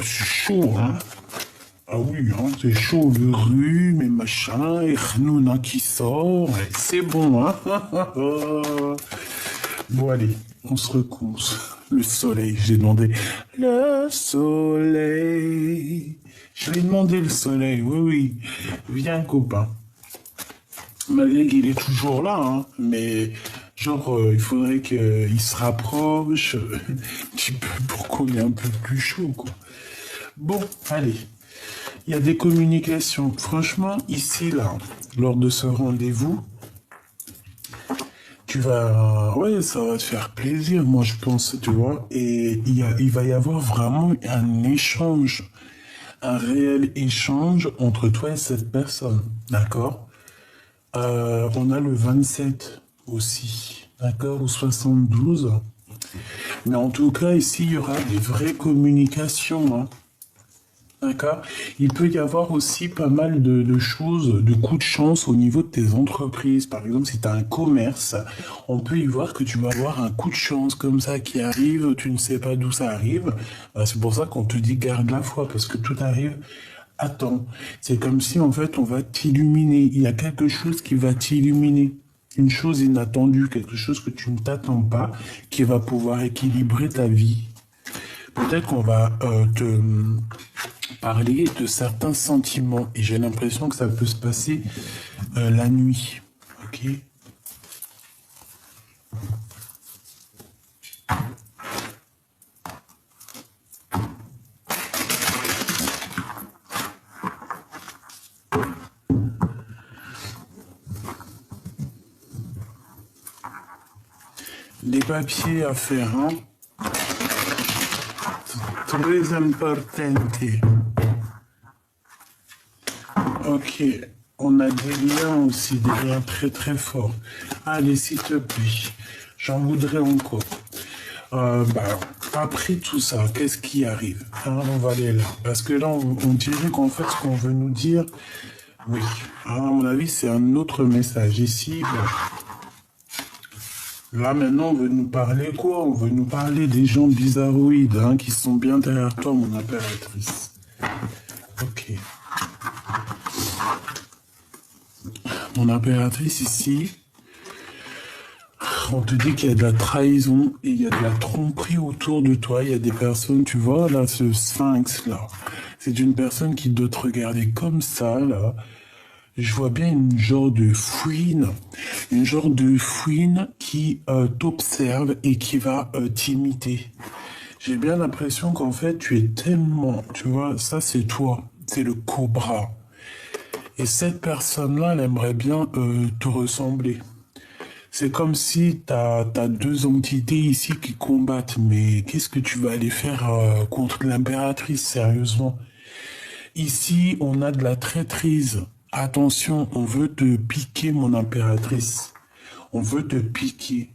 c'est chaud, hein. Ah oui, hein, c'est chaud, le rhume et machin, et Hnouna qui sort, ouais, c'est bon, hein. Bon, allez, on se recommence. Le soleil, j'ai demandé. Le soleil. Je lui ai demandé le soleil, oui, oui. Viens, copain. Malgré qu'il est toujours là, hein, mais genre, il faudrait qu'il se rapproche un petit peu pour qu'on ait un peu plus chaud, quoi. Bon, allez. Il y a des communications. Franchement, ici, là, lors de ce rendez-vous, tu vas, ouais, ça va te faire plaisir, moi, je pense, tu vois. Et il va y avoir vraiment un échange, un réel échange entre toi et cette personne, d'accord? On a le 27 aussi, d'accord, ou 72. Mais en tout cas, ici, il y aura des vraies communications, hein. D'accord. Il peut y avoir aussi pas mal de choses, de coups de chance au niveau de tes entreprises. Par exemple, si tu as un commerce, on peut y voir que tu vas avoir un coup de chance comme ça qui arrive, tu ne sais pas d'où ça arrive. C'est pour ça qu'on te dit garde la foi, parce que tout arrive à temps. C'est comme si en fait on va t'illuminer. Il y a quelque chose qui va t'illuminer. Une chose inattendue, quelque chose que tu ne t'attends pas, qui va pouvoir équilibrer ta vie. Peut-être qu'on va te parler de certains sentiments et j'ai l'impression que ça peut se passer la nuit. Ok. Les papiers à faire, hein. Très importante. Ok, on a des liens aussi, des liens très très forts. Allez, s'il te plaît, j'en voudrais encore. Après tout ça, qu'est-ce qui arrive, hein, on va aller là. Parce que là, on dirait qu'en fait, ce qu'on veut nous dire, oui, hein, à mon avis, c'est un autre message. Ici, bon, là, maintenant, on veut nous parler quoi? On veut nous parler des gens bizarroïdes, hein, qui sont bien derrière toi, mon impératrice. Ok. Mon impératrice, ici, on te dit qu'il y a de la trahison et il y a de la tromperie autour de toi. Il y a des personnes, tu vois, là, ce sphinx, là. C'est une personne qui doit te regarder comme ça, là. Je vois bien une genre de fouine qui t'observe et qui va t'imiter. J'ai bien l'impression qu'en fait, tu es tellement, tu vois, ça c'est toi, c'est le cobra. Et cette personne-là, elle aimerait bien te ressembler. C'est comme si t'as deux entités ici qui combattent, mais qu'est-ce que tu vas aller faire contre l'impératrice, sérieusement? Ici, on a de la traîtrise. Attention, on veut te piquer, mon impératrice. On veut te piquer.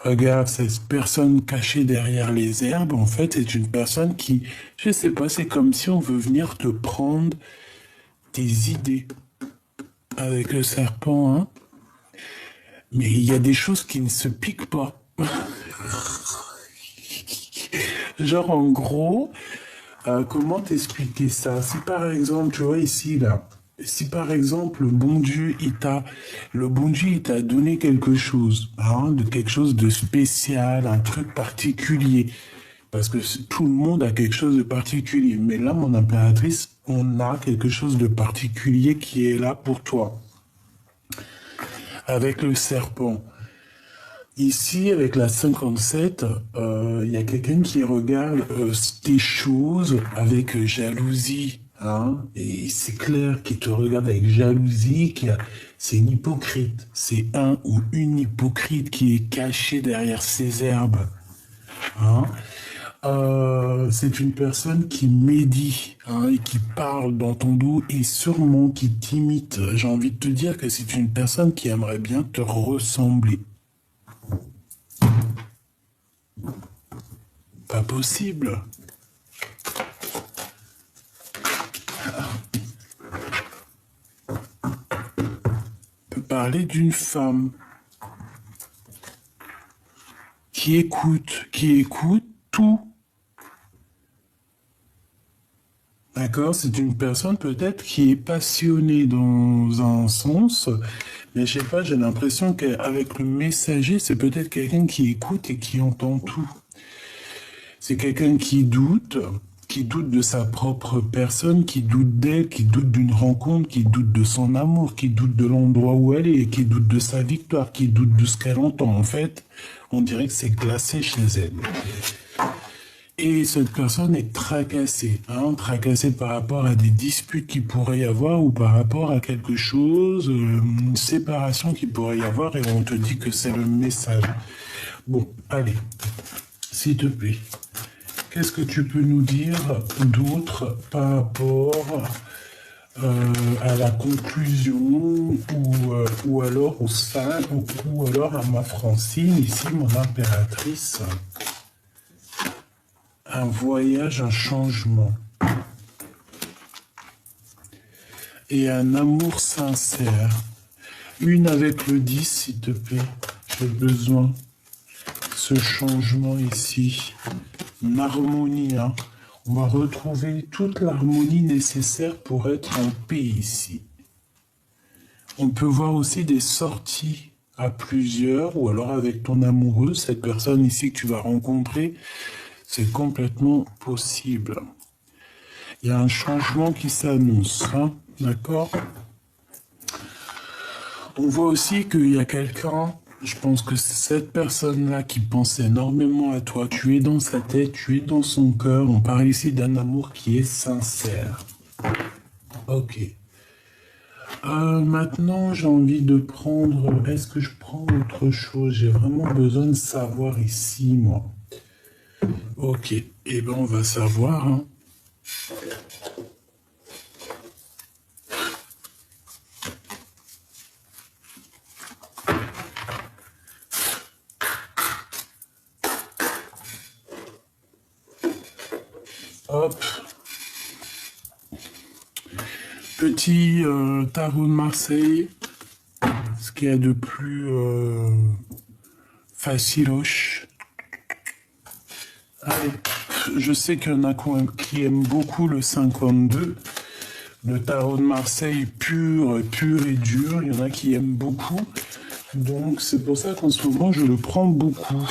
Regarde, cette personne cachée derrière les herbes, en fait, c'est une personne qui, je sais pas, c'est comme si on veut venir te prendre tes idées avec le serpent, hein. Mais il y a des choses qui ne se piquent pas. Genre, en gros, comment t'expliquer ça? Si par exemple, tu vois ici, là, si par exemple, le bon Dieu, il t'a donné quelque chose, hein, de quelque chose de spécial, un truc particulier. Parce que tout le monde a quelque chose de particulier. Mais là, mon impératrice, on a quelque chose de particulier qui est là pour toi. Avec le serpent. Ici, avec la 57, il y a quelqu'un qui regarde tes choses avec jalousie, hein, et c'est clair qu'il te regarde avec jalousie, c'est une hypocrite. C'est un ou une hypocrite qui est cachée derrière ces herbes, hein. C'est une personne qui médit, hein, et qui parle dans ton dos et sûrement qui t'imite. J'ai envie de te dire que c'est une personne qui aimerait bien te ressembler. Pas possible. On peut parler d'une femme qui écoute tout D'accord? C'est une personne peut-être qui est passionnée dans un sens, mais je sais pas, j'ai l'impression qu'avec le messager, c'est peut-être quelqu'un qui écoute et qui entend tout. C'est quelqu'un qui doute de sa propre personne, qui doute d'elle, qui doute d'une rencontre, qui doute de son amour, qui doute de l'endroit où elle est, qui doute de sa victoire, qui doute de ce qu'elle entend. En fait, on dirait que c'est glacé chez elle. Et cette personne est tracassée, hein, tracassée par rapport à des disputes qui pourraient y avoir ou par rapport à quelque chose, une séparation qui pourrait y avoir et on te dit que c'est le message. Bon, allez, s'il te plaît, qu'est-ce que tu peux nous dire d'autre par rapport à la conclusion ou alors au sein ou alors à ma Francine, ici mon impératrice? Un voyage, un changement. Et un amour sincère. Une avec le 10, s'il te plaît. J'ai besoin. Ce changement ici. Une harmonie, hein. On va retrouver toute l'harmonie nécessaire pour être en paix ici. On peut voir aussi des sorties à plusieurs ou alors avec ton amoureux, cette personne ici que tu vas rencontrer. C'est complètement possible. Il y a un changement qui s'annonce, hein, d'accord? On voit aussi qu'il y a quelqu'un, je pense que c'est cette personne-là qui pense énormément à toi. Tu es dans sa tête, tu es dans son cœur. On parle ici d'un amour qui est sincère. Ok. Maintenant, j'ai envie de prendre... Est-ce que je prends autre chose? J'ai vraiment besoin de savoir ici, moi. Ok, eh ben on va savoir, hein. Hop. Petit tarot de Marseille. Ce qu'il y a de plus faciloche. Allez, je sais qu'il y en a qui aiment beaucoup le 52. Le tarot de Marseille pur, pur et dur. Il y en a qui aiment beaucoup. Donc c'est pour ça qu'en ce moment je le prends beaucoup.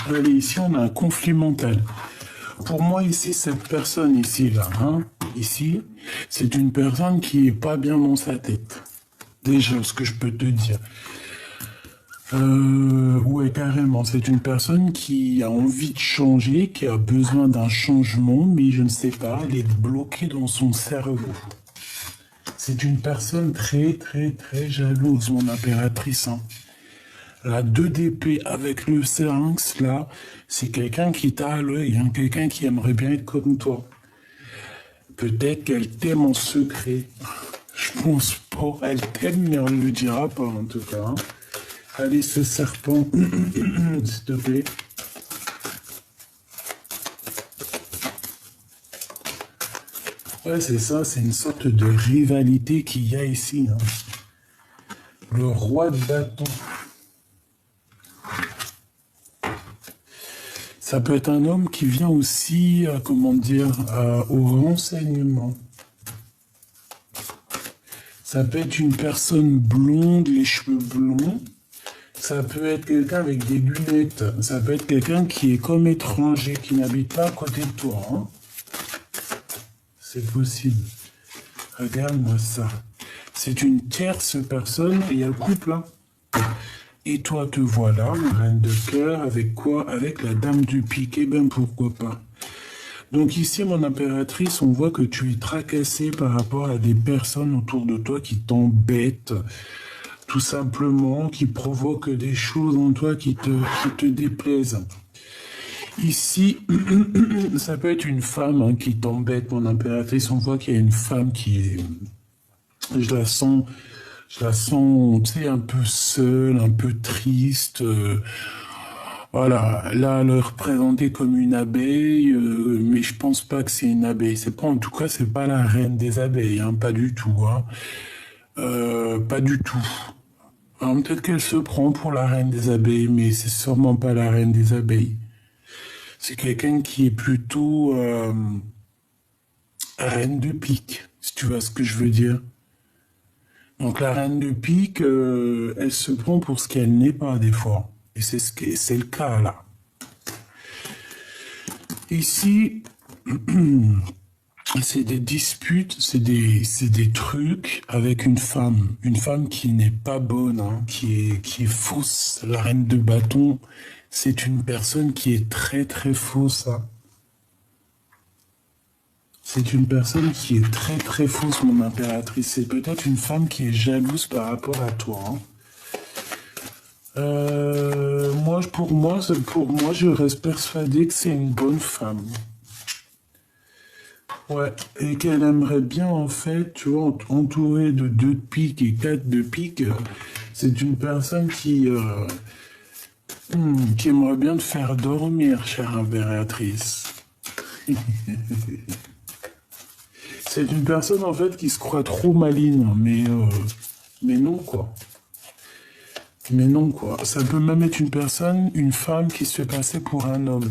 Allez, ici on a un conflit mental. Pour moi ici, cette personne ici, là, hein, ici, c'est une personne qui est pas bien dans sa tête. Déjà, ce que je peux te dire. Ouais, carrément, c'est une personne qui a envie de changer, qui a besoin d'un changement, mais je ne sais pas, elle est bloquée dans son cerveau. C'est une personne très, très, très jalouse, mon impératrice, hein. La 2 d'épée avec le Syrinx, là, c'est quelqu'un qui t'a à l'œil, hein, quelqu'un qui aimerait bien être comme toi. Peut-être qu'elle t'aime en secret. Je pense pas. Elle t'aime, mais on ne le dira pas, en tout cas, hein. Allez, ce serpent, s'il te plaît. Ouais, c'est ça, c'est une sorte de rivalité qu'il y a ici, hein. Le roi de bâton. Ça peut être un homme qui vient aussi, comment dire, au renseignement. Ça peut être une personne blonde, les cheveux blonds. Ça peut être quelqu'un avec des lunettes. Ça peut être quelqu'un qui est comme étranger, qui n'habite pas à côté de toi, hein. C'est possible. Regarde-moi ça. C'est une tierce personne et il y a le couple, hein. Et toi, te voilà, la reine de cœur, avec quoi? Avec la dame du pique, eh ben pourquoi pas. Donc ici, mon impératrice, on voit que tu es tracassée par rapport à des personnes autour de toi qui t'embêtent, tout simplement, qui provoquent des choses en toi qui te déplaisent. Ici, ça peut être une femme, hein, qui t'embête, mon impératrice. On voit qu'il y a une femme qui est... Je la sens, tu sais, un peu seule, un peu triste. Voilà, là, elle est représentée comme une abeille, mais je pense pas que c'est une abeille. C'est pas, en tout cas, c'est pas la reine des abeilles, hein, pas du tout, hein. Pas du tout. Alors, peut-être qu'elle se prend pour la reine des abeilles, mais c'est sûrement pas la reine des abeilles. C'est quelqu'un qui est plutôt reine de pique, si tu vois ce que je veux dire. Donc la reine de pique, elle se prend pour ce qu'elle n'est pas des fois. Et c'est le cas là. Ici, c'est des disputes, c'est des trucs avec une femme qui n'est pas bonne, hein, qui est fausse. La reine de bâton, c'est une personne qui est très très fausse, hein. C'est une personne qui est très très fausse, mon impératrice. C'est peut-être une femme qui est jalouse par rapport à toi, hein. Pour moi, je reste persuadé que c'est une bonne femme. Ouais, et qu'elle aimerait bien, en fait, tu vois, entourée de 2 de pique et 4 de pique, c'est une personne qui aimerait bien te faire dormir, chère impératrice. C'est une personne, en fait, qui se croit trop maligne, mais non, quoi. Mais non, quoi. Ça peut même être une femme qui se fait passer pour un homme.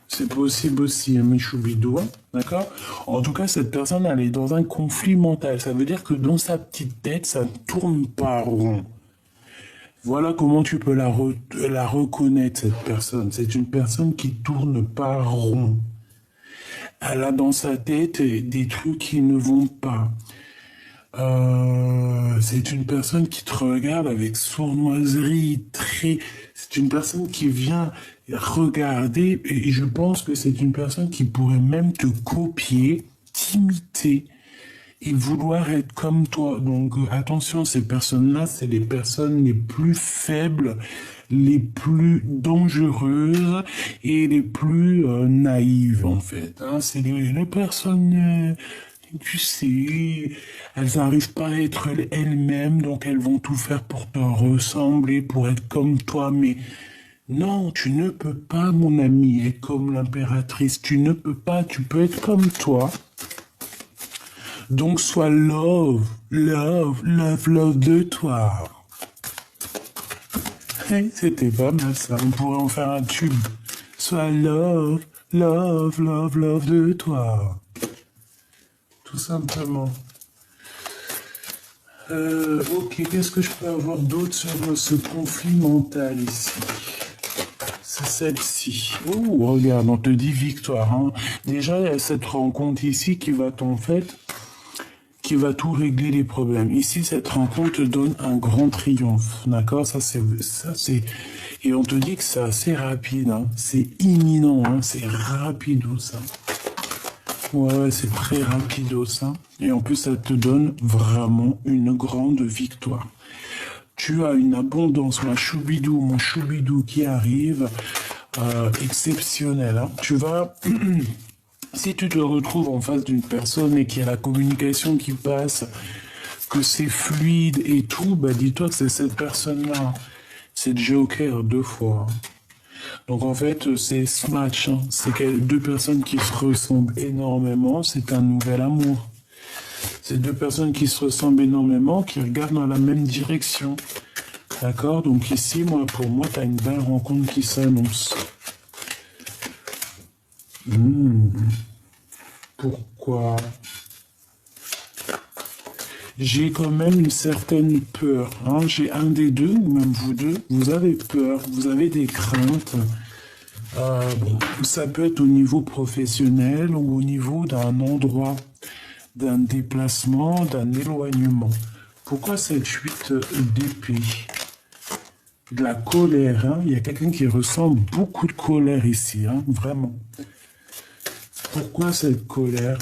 C'est possible aussi, hein, Michoubidou, hein, d'accord? En tout cas, cette personne, elle est dans un conflit mental. Ça veut dire que dans sa petite tête, ça ne tourne pas rond. Voilà comment tu peux la reconnaître, cette personne. C'est une personne qui tourne pas rond. Elle a dans sa tête des trucs qui ne vont pas. C'est une personne qui te regarde avec sournoiserie, c'est une personne qui vient regarder, et je pense que c'est une personne qui pourrait même te copier, t'imiter, et vouloir être comme toi. Donc attention, ces personnes-là, c'est les personnes les plus faibles, les plus dangereuses et les plus naïves, en fait, hein. C'est les personnes... tu sais, elles n'arrivent pas à être elles-mêmes, donc elles vont tout faire pour te ressembler, pour être comme toi. Mais non, tu ne peux pas, mon ami, être comme l'impératrice. Tu ne peux pas, tu peux être comme toi. Donc sois love, love, love, love de toi. Hey, c'était pas mal ça, on pourrait en faire un tube. Sois love, love, love, love de toi. Tout simplement. Ok, qu'est-ce que je peux avoir d'autre sur ce conflit mental ici? C'est celle-ci. Oh, regarde, on te dit victoire, hein. Déjà, il y a cette rencontre ici qui va qui va tout régler les problèmes. Ici, cette rencontre te donne un grand triomphe, d'accord? Et on te dit que c'est assez rapide, hein. C'est imminent, hein. C'est rapido, ça. Ouais, c'est très rapido, ça. Et en plus, ça te donne vraiment une grande victoire. Tu as une abondance, mon choubidou qui arrive, exceptionnelle, hein. Tu vas... Si tu te retrouves en face d'une personne et qu'il y a la communication qui passe, que c'est fluide et tout, bah dis-toi que c'est cette personne-là. C'est Joker 2 fois. Donc en fait, c'est ce match, hein. C'est 2 personnes qui se ressemblent énormément, c'est un nouvel amour. C'est 2 personnes qui se ressemblent énormément, qui regardent dans la même direction. D'accord? Donc ici, pour moi, tu as une belle rencontre qui s'annonce. Pourquoi? J'ai quand même une certaine peur, hein. J'ai un des deux, ou même vous deux, vous avez peur, vous avez des craintes. Bon, ça peut être au niveau professionnel ou au niveau d'un endroit, d'un déplacement, d'un éloignement. Pourquoi cette 8 d'épée? De la colère, hein. Il y a quelqu'un qui ressemble beaucoup de colère ici, hein, vraiment. Pourquoi cette colère?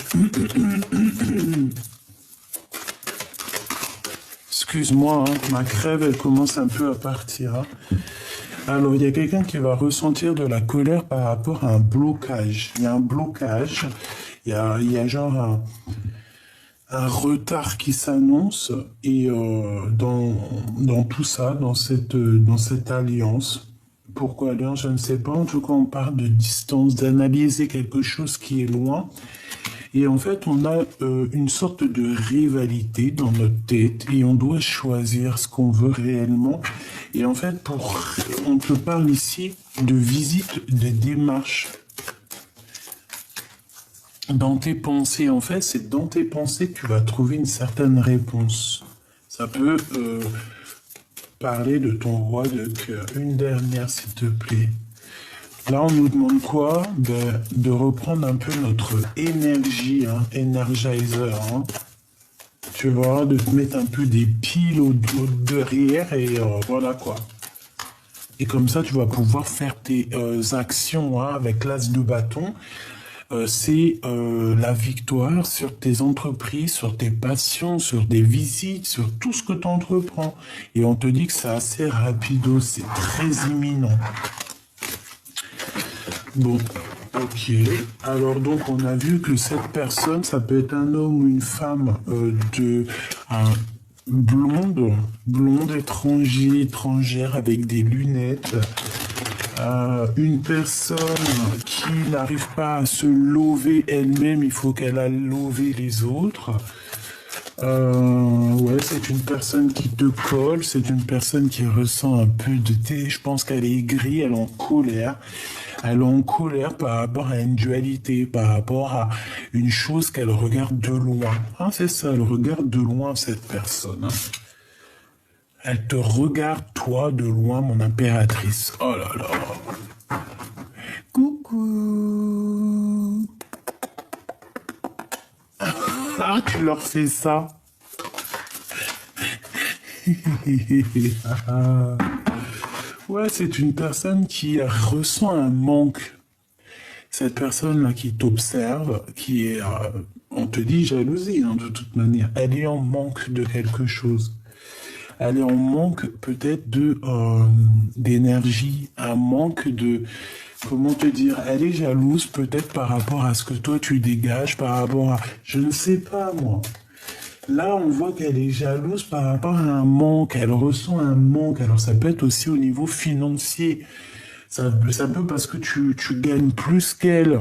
Excuse-moi, hein, ma crève, elle commence un peu à partir, hein. Alors, il y a quelqu'un qui va ressentir de la colère par rapport à un blocage. Il y a un blocage, il y a genre un retard qui s'annonce, et dans tout ça, dans cette alliance. Pourquoi alliance, je ne sais pas. En tout cas, on parle de distance, d'analyser quelque chose qui est loin. Et en fait, on a une sorte de rivalité dans notre tête et on doit choisir ce qu'on veut réellement. Et en fait, on te parle ici de visite, de démarche. Dans tes pensées, en fait, c'est dans tes pensées que tu vas trouver une certaine réponse. Ça peut parler de ton roi de cœur. Une dernière, s'il te plaît. Là, on nous demande quoi? De reprendre un peu notre énergie, hein, Energizer. Hein. Tu vois, de te mettre un peu des piles au derrière et voilà quoi. Et comme ça, tu vas pouvoir faire tes actions hein, avec l'as de bâton. C'est la victoire sur tes entreprises, sur tes passions, sur des visites, sur tout ce que tu entreprends. Et on te dit que c'est assez rapido, c'est très imminent. Bon, ok. Alors donc on a vu que cette personne, ça peut être un homme ou une femme blonde, étrangère avec des lunettes. Une personne qui n'arrive pas à se lever elle-même, il faut qu'elle aille lever les autres. Ouais, c'est une personne qui te colle, c'est une personne qui ressent un peu de thé. Je pense qu'elle est aigrie, elle est en colère. Elle est en colère par rapport à une dualité, par rapport à une chose qu'elle regarde de loin. Hein, c'est ça, elle regarde de loin cette personne. Hein. Elle te regarde, toi, de loin, mon impératrice. Oh là là. Coucou. Ah, tu leur fais ça. Ouais, c'est une personne qui ressent un manque. Cette personne-là qui t'observe, qui est, on te dit jalousie, hein, de toute manière. Elle est en manque de quelque chose. Elle est en manque peut-être d'énergie, un manque de, comment te dire, elle est jalouse peut-être par rapport à ce que toi tu dégages, par rapport à, je ne sais pas moi. Là, on voit qu'elle est jalouse par rapport à un manque, elle ressent un manque. Alors ça peut être aussi au niveau financier. Ça peut parce que tu gagnes plus qu'elle.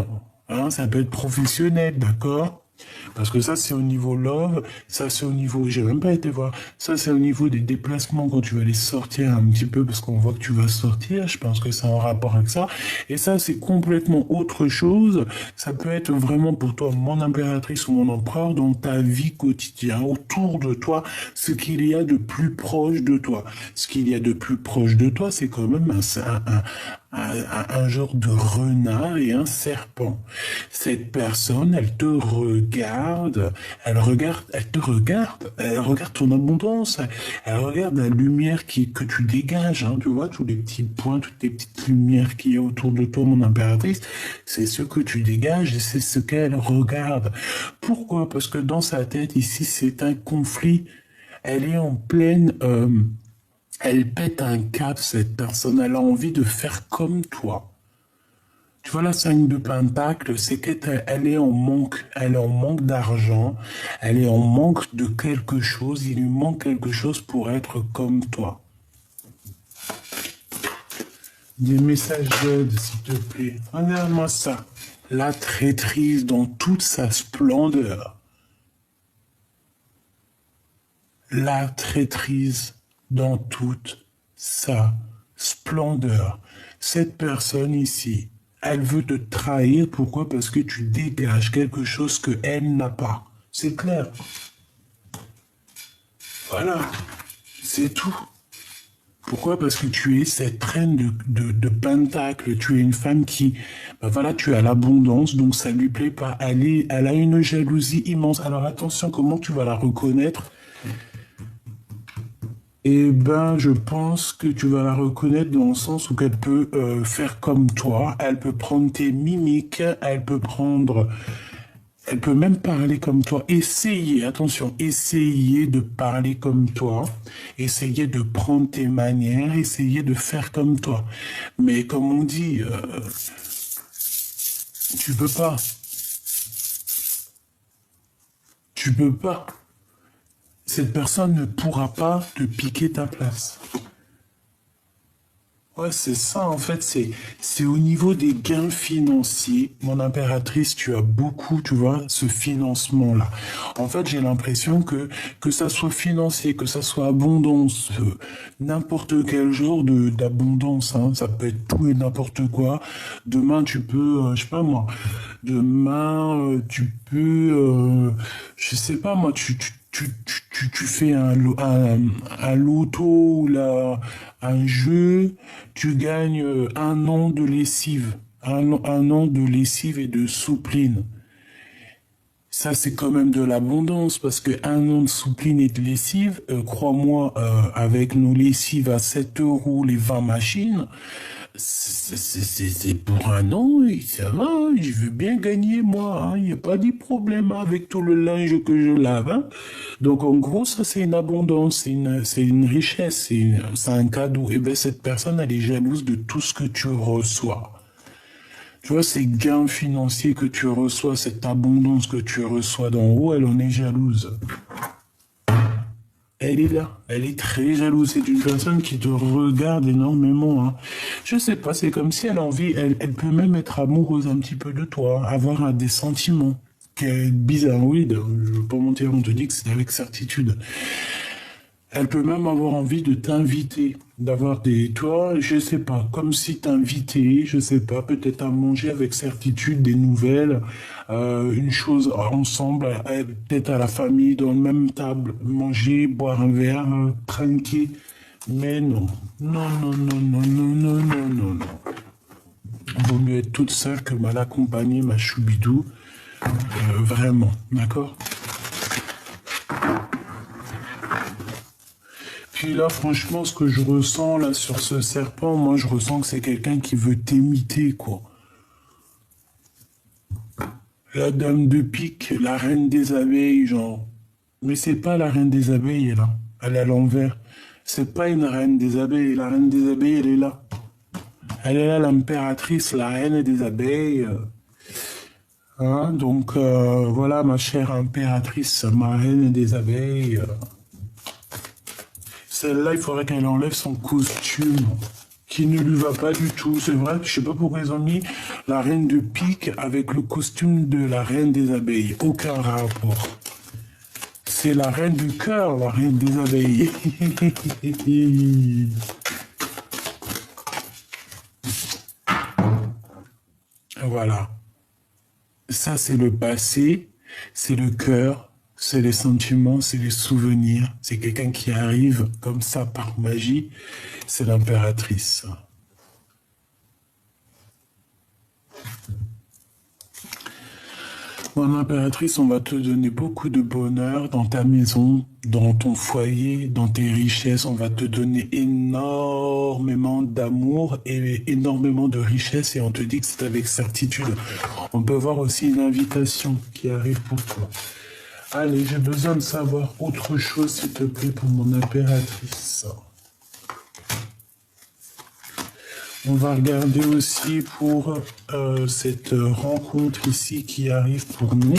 Hein, ça peut être professionnel, d'accord? Parce que ça, c'est au niveau love, ça, c'est au niveau, j'ai même pas été voir, ça, c'est au niveau des déplacements quand tu vas aller sortir un petit peu, parce qu'on voit que tu vas sortir, je pense que c'est en rapport avec ça. Et ça, c'est complètement autre chose. Ça peut être vraiment pour toi, mon impératrice ou mon empereur, dans ta vie quotidienne, autour de toi, ce qu'il y a de plus proche de toi. Ce qu'il y a de plus proche de toi, c'est quand même un genre de renard et un serpent. Cette personne, elle te regarde, elle regarde ton abondance, elle regarde la lumière que tu dégages, hein, tu vois, tous les petits points, toutes les petites lumières qu'il y a autour de toi, mon impératrice, c'est ce que tu dégages et c'est ce qu'elle regarde. Pourquoi? Parce que dans sa tête, ici, c'est un conflit. Elle est en pleine... elle pète un cap, cette personne. Elle a envie de faire comme toi. Tu vois, la 5 de Pentacle, c'est qu'elle est en manque. Elle est en manque d'argent. Elle est en manque de quelque chose. Il lui manque quelque chose pour être comme toi. Des messages d'aide, s'il te plaît. Regarde-moi ça. La traîtrise dans toute sa splendeur. La traîtrise dans toute sa splendeur. Cette personne ici, elle veut te trahir. Pourquoi? Parce que tu dégages quelque chose qu'elle n'a pas. C'est clair. Voilà. C'est tout. Pourquoi? Parce que tu es cette reine de Pentacle. Tu es une femme qui, ben voilà, tu as l'abondance, donc ça lui plaît pas. Elle a une jalousie immense. Alors attention, comment tu vas la reconnaître? Eh ben, je pense que tu vas la reconnaître dans le sens où elle peut faire comme toi. Elle peut prendre tes mimiques, elle peut même parler comme toi. Essayer, attention, essayer de parler comme toi. Essayer de prendre tes manières, essayer de faire comme toi. Mais comme on dit, tu peux pas. Tu peux pas. Cette personne ne pourra pas te piquer ta place. Ouais, c'est ça, en fait, c'est au niveau des gains financiers. Mon impératrice, tu as beaucoup, tu vois, ce financement-là. En fait, j'ai l'impression que ça soit financier, que ça soit abondance, n'importe quel genre d'abondance, hein. Ça peut être tout et n'importe quoi. Demain, tu peux, je sais pas moi, demain, tu peux, je sais pas moi, tu fais un loto ou là, un jeu, tu gagnes un an de lessive, un an de lessive et de soupline. Ça, c'est quand même de l'abondance parce que un an de soupline et de lessive, crois-moi, avec nos lessives à 7 euros les 20 machines, c'est pour un an, et ça va, je veux bien gagner moi, il n'y a pas de problème avec tout le linge que je lave, hein. Donc en gros, ça c'est une abondance, c'est une richesse, c'est un cadeau. Et bien cette personne, elle est jalouse de tout ce que tu reçois. Tu vois, ces gains financiers que tu reçois, cette abondance que tu reçois d'en haut, elle en est jalouse. Elle est là, elle est très jalouse. C'est une personne qui te regarde énormément, hein. Je sais pas, c'est comme si elle a envie, elle peut même être amoureuse un petit peu de toi, avoir des sentiments. Qui est bizarre, oui, je veux pas mentir, on te dit que c'est avec certitude. Elle peut même avoir envie de t'inviter, d'avoir des, toi, je sais pas, comme si t'invitais, je sais pas, peut-être à manger avec certitude des nouvelles, une chose ensemble, peut-être à la famille, dans la même table, manger, boire un verre, trinquer. Mais non, non, non, non, non, non, non, non, non, non. Vaut mieux être toute seule que mal accompagnée, ma choubidou. Vraiment, d'accord? Puis là, franchement, ce que je ressens là sur ce serpent, moi, je ressens que c'est quelqu'un qui veut t'imiter, quoi. La dame de pique, la reine des abeilles, genre. Mais c'est pas la reine des abeilles, là. Elle est à l'envers. C'est pas une reine des abeilles. La reine des abeilles, elle est là. Elle est là, l'impératrice, la reine des abeilles. Hein, donc, voilà, ma chère impératrice, ma reine des abeilles. Celle-là, il faudrait qu'elle enlève son costume, qui ne lui va pas du tout. C'est vrai, je sais pas pourquoi ils ont mis la reine de pique avec le costume de la reine des abeilles. Aucun rapport. C'est la reine du cœur, la reine des abeilles. Voilà. Ça, c'est le passé, c'est le cœur, c'est les sentiments, c'est les souvenirs. C'est quelqu'un qui arrive comme ça par magie. C'est l'impératrice. Mon impératrice, on va te donner beaucoup de bonheur dans ta maison, dans ton foyer, dans tes richesses. On va te donner énormément d'amour et énormément de richesses et on te dit que c'est avec certitude. On peut voir aussi une invitation qui arrive pour toi. Allez, j'ai besoin de savoir autre chose, s'il te plaît, pour mon impératrice. On va regarder aussi pour cette rencontre ici qui arrive pour nous.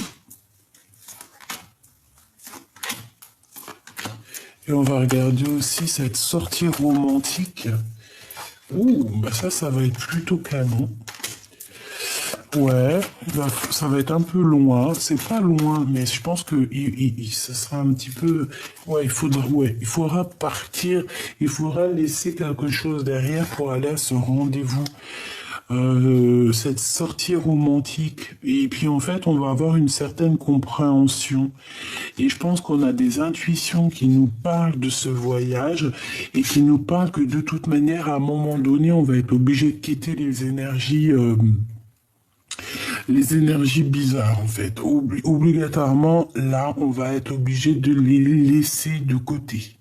Et on va regarder aussi cette sortie romantique. Ouh, bah ça va être plutôt canon. Ouais, ça va être un peu loin. C'est pas loin, mais je pense que ça sera un petit peu. Ouais, il faudra partir. Il faudra laisser quelque chose derrière pour aller à ce rendez-vous. Cette sortie romantique. Et puis en fait, on va avoir une certaine compréhension. Et je pense qu'on a des intuitions qui nous parlent de ce voyage et qui nous parlent que de toute manière, à un moment donné, on va être obligé de quitter les énergies bizarres, en fait. Obligatoirement, là, on va être obligé de les laisser de côté.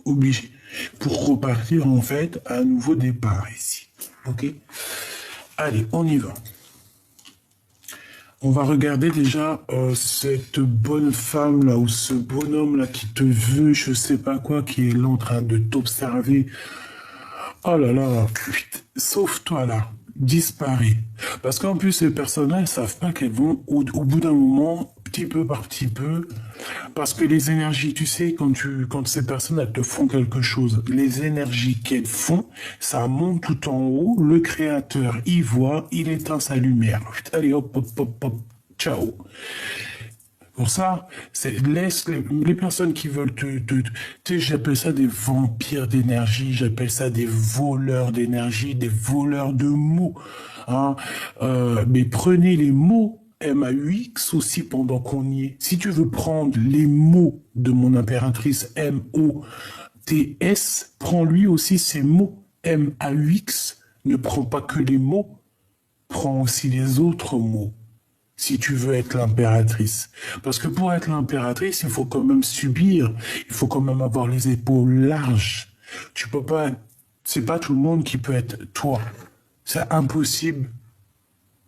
Obligé. Pour repartir, en fait, à un nouveau départ ici. Ok? Allez, on y va. On va regarder déjà cette bonne femme là ou ce bonhomme là qui te veut, je sais pas quoi, qui est là en train de t'observer. Oh là là, putain, sauve-toi là, disparais. Parce qu'en plus ces personnes-là, elles savent pas qu'elles vont au bout d'un moment petit peu par petit peu, parce que les énergies, tu sais, quand ces personnes, elles te font quelque chose, les énergies qu'elles font, ça monte tout en haut, le créateur y voit, il éteint sa lumière. Allez, hop, hop, hop, hop, ciao. Pour ça, laisse les personnes qui veulent tu sais, j'appelle ça des vampires d'énergie, j'appelle ça des voleurs d'énergie, des voleurs de mots. Hein. Mais prenez les mots MAUX aussi pendant qu'on y est. Si tu veux prendre les mots de mon impératrice MOTS, prends lui aussi ces mots MAUX. Ne prends pas que les mots, prends aussi les autres mots. Si tu veux être l'impératrice. Parce que pour être l'impératrice, il faut quand même subir, il faut quand même avoir les épaules larges. Tu peux pas, c'est pas tout le monde qui peut être toi. C'est impossible.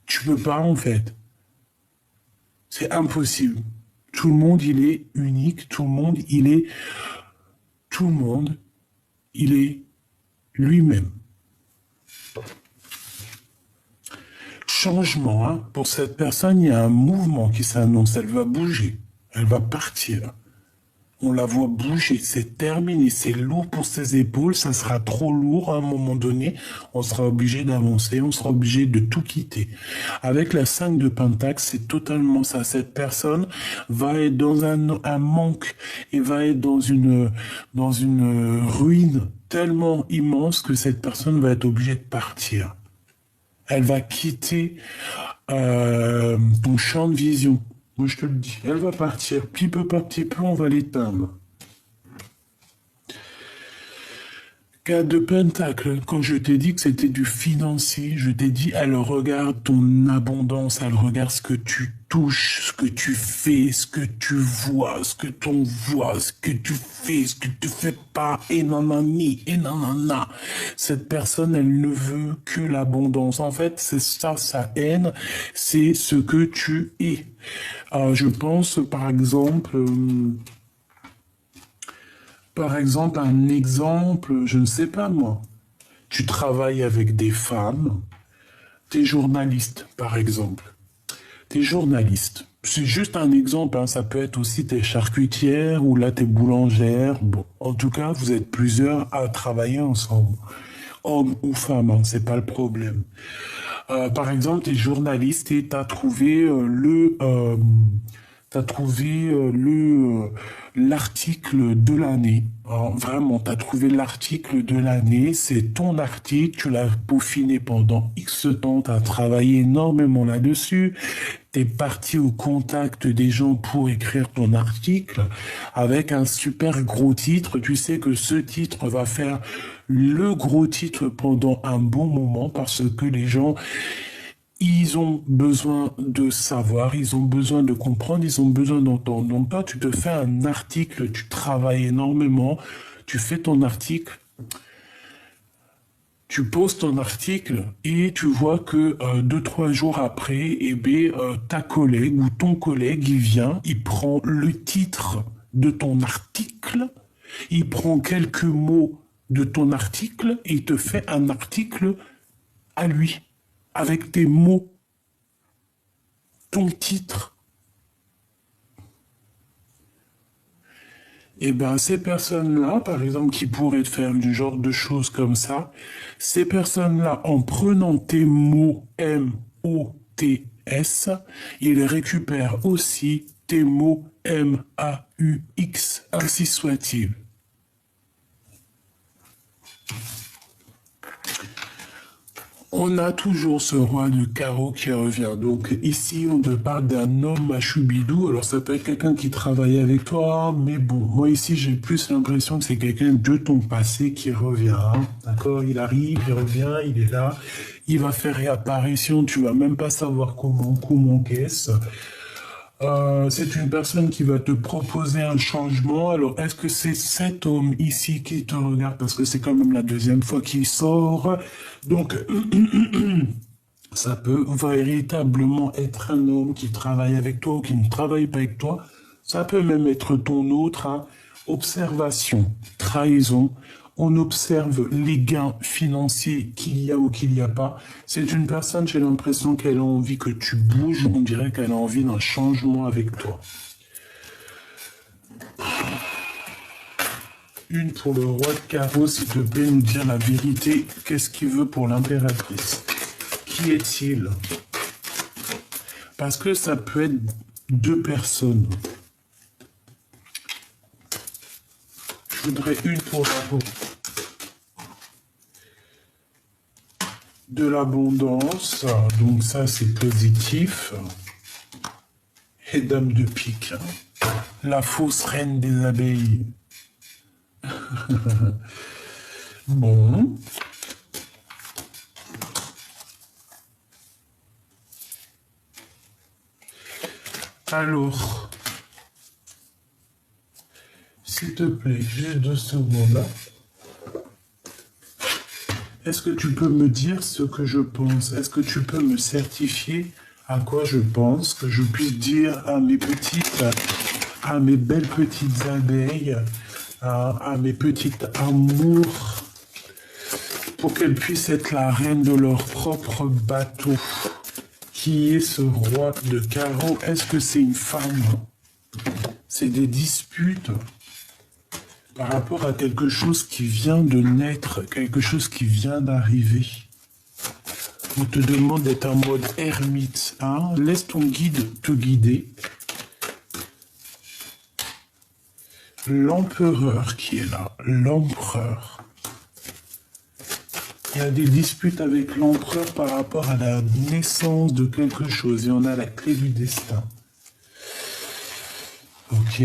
Tu peux pas, en fait. C'est impossible. Tout le monde, il est unique, tout le monde, il est lui-même. Changement, hein. Pour cette personne, il y a un mouvement qui s'annonce, elle va bouger, elle va partir. On la voit bouger, c'est terminé, c'est lourd pour ses épaules, ça sera trop lourd à un moment donné, on sera obligé d'avancer, on sera obligé de tout quitter. Avec la 5 de Pentacle, c'est totalement ça, cette personne va être dans un manque et va être dans une ruine tellement immense que cette personne va être obligée de partir. Elle va quitter ton champ de vision. Moi, je te le dis. Elle va partir. Petit peu par petit peu, on va l'éteindre. 4 de Pentacle, quand je t'ai dit que c'était du financier, je t'ai dit, elle regarde ton abondance, elle regarde ce que tu touches, ce que tu fais, ce que tu vois, ce que t'on voit, ce que tu fais, ce que tu fais pas, et nanani, et nanana. Cette personne, elle ne veut que l'abondance. En fait, c'est ça, sa haine, c'est ce que tu es. Je pense, par exemple, un exemple, je ne sais pas moi. Tu travailles avec des femmes, t'es journaliste, par exemple. T'es journaliste. C'est juste un exemple, hein. Ça peut être aussi t'es charcutière ou là t'es boulangère. Bon, en tout cas, vous êtes plusieurs à travailler ensemble. Homme ou femme, hein, c'est pas le problème. Par exemple, t'es journaliste et t'as trouvé l'article de l'année. Vraiment, tu as trouvé l'article de l'année, c'est ton article, tu l'as peaufiné pendant X temps, tu as travaillé énormément là-dessus, tu es parti au contact des gens pour écrire ton article avec un super gros titre. Tu sais que ce titre va faire le gros titre pendant un bon moment parce que les gens... Ils ont besoin de savoir, ils ont besoin de comprendre, ils ont besoin d'entendre. Donc toi, tu te fais un article, tu travailles énormément, tu fais ton article, tu poses ton article et tu vois que 2-3 jours après, ta collègue ou ton collègue, il vient, il prend le titre de ton article, il prend quelques mots de ton article et il te fait un article à lui. Avec tes mots, ton titre. Eh bien, ces personnes-là, par exemple, qui pourraient te faire du genre de choses comme ça, ces personnes-là, en prenant tes mots M-O-T-S, ils récupèrent aussi tes mots M-A-U-X, ainsi soit-il. On a toujours ce roi de carreau qui revient. Donc ici, on te parle d'un homme à choubidou. Alors ça peut être quelqu'un qui travaille avec toi, mais bon, moi ici, j'ai plus l'impression que c'est quelqu'un de ton passé qui revient. Hein. D'accord? Il arrive, il revient, il est là. Il va faire réapparition. Tu vas même pas savoir comment qu'est-ce. C'est une personne qui va te proposer un changement. Alors, est-ce que c'est cet homme ici qui te regarde? Parce que c'est quand même la deuxième fois qu'il sort. Donc, ça peut véritablement être un homme qui travaille avec toi ou qui ne travaille pas avec toi. Ça peut même être ton autre. Hein. Observation, trahison, On observe les gains financiers qu'il y a ou qu'il n'y a pas. C'est une personne, j'ai l'impression qu'elle a envie que tu bouges. On dirait qu'elle a envie d'un changement avec toi. Une pour le roi de carreau, s'il te plaît, nous dire la vérité. Qu'est-ce qu'il veut pour l'impératrice? Qui est-il? Parce que ça peut être deux personnes. Je voudrais une pour la de l'abondance. Donc ça, c'est positif. Et dame de pique. La fausse reine des abeilles. Bon. Alors, s'il te plaît, juste 2 secondes. Est-ce que tu peux me dire ce que je pense? Est-ce que tu peux me certifier à quoi je pense, que je puisse dire à mes belles petites abeilles, à mes petites amours, pour qu'elles puissent être la reine de leur propre bateau? Qui est ce roi de carreau? Est-ce que c'est une femme? C'est des disputes par rapport à quelque chose qui vient de naître, quelque chose qui vient d'arriver. On te demande d'être en mode ermite. Hein? Laisse ton guide te guider. L'empereur qui est là. L'empereur. Il y a des disputes avec l'empereur par rapport à la naissance de quelque chose. Et on a la clé du destin. Ok.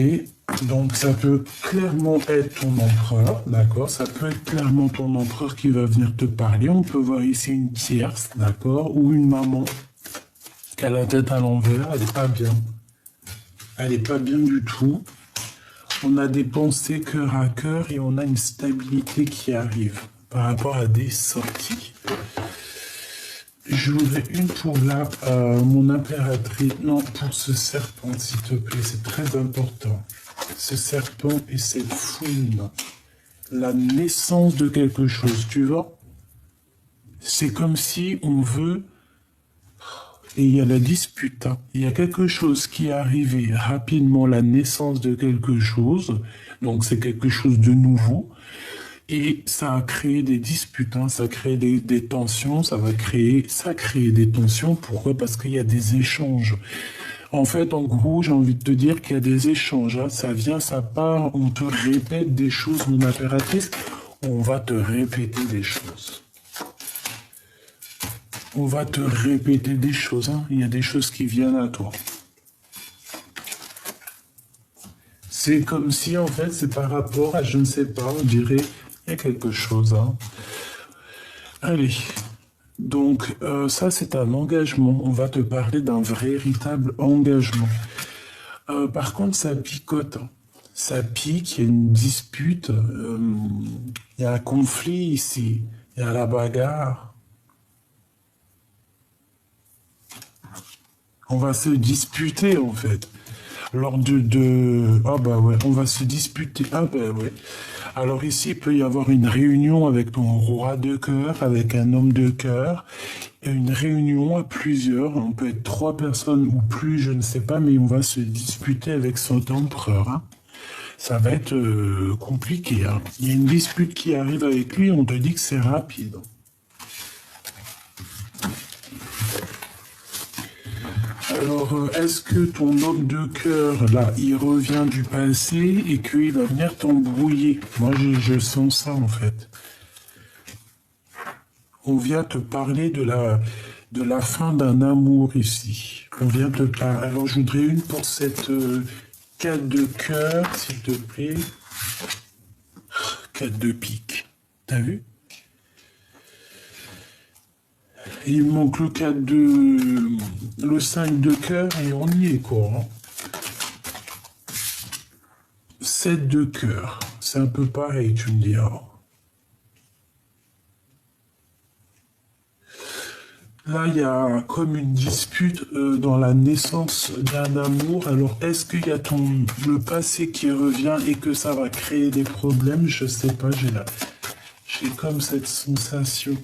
Donc ça peut clairement être ton empereur. D'accord. Ça peut être clairement ton empereur qui va venir te parler. On peut voir ici une tierce. D'accord. Ou une maman qui a la tête à l'envers. Elle n'est pas bien. Elle n'est pas bien du tout. On a des pensées cœur à cœur et on a une stabilité qui arrive par rapport à des sorties. Je voudrais une pour mon impératrice. Non, pour ce serpent, s'il te plaît. C'est très important. Ce serpent et cette fouine. La naissance de quelque chose, tu vois. C'est comme si on veut... Et il y a la dispute. Hein. Il y a quelque chose qui est arrivé rapidement, la naissance de quelque chose. Donc c'est quelque chose de nouveau. Et ça a créé des disputes, hein. Ça a créé des tensions, ça crée des tensions. Pourquoi? Parce qu'il y a des échanges. En fait, en gros, j'ai envie de te dire qu'il y a des échanges. Hein. Ça vient, ça part, on te répète des choses, mon impératrice. On va te répéter des choses. On va te répéter des choses. Hein. Il y a des choses qui viennent à toi. C'est comme si, en fait, c'est par rapport à, je ne sais pas, on dirait, il y a quelque chose. Hein. Allez. Donc, ça, c'est un engagement. On va te parler d'un véritable engagement. Par contre, ça picote. Hein. Ça pique, il y a une dispute. Il y a un conflit ici. Il y a la bagarre. On va se disputer, en fait. Lors Ah bah ouais, on va se disputer. Ah bah ouais. Alors ici, il peut y avoir une réunion avec ton roi de cœur, avec un homme de cœur. Et une réunion à plusieurs. On peut être 3 personnes ou plus, je ne sais pas, mais on va se disputer avec son empereur. Hein. Ça va être compliqué. Hein. Il y a une dispute qui arrive avec lui, on te dit que c'est rapide. Alors, est-ce que ton homme de cœur, là, il revient du passé et qu'il va venir t'embrouiller? Moi, je sens ça, en fait. On vient te parler de la fin d'un amour, ici. On vient te parler... Alors, je voudrais une pour cette 4 de cœur, s'il te plaît. 4 de pique. T'as vu? Il manque le 4 de... le 5 de cœur et on y est, quoi. Hein. 7 de cœur. C'est un peu pareil, tu me diras. Là, il y a comme une dispute dans la naissance d'un amour. Alors, est-ce qu'il y a le passé qui revient et que ça va créer des problèmes? Je sais pas, j'ai là. J'ai comme cette sensation.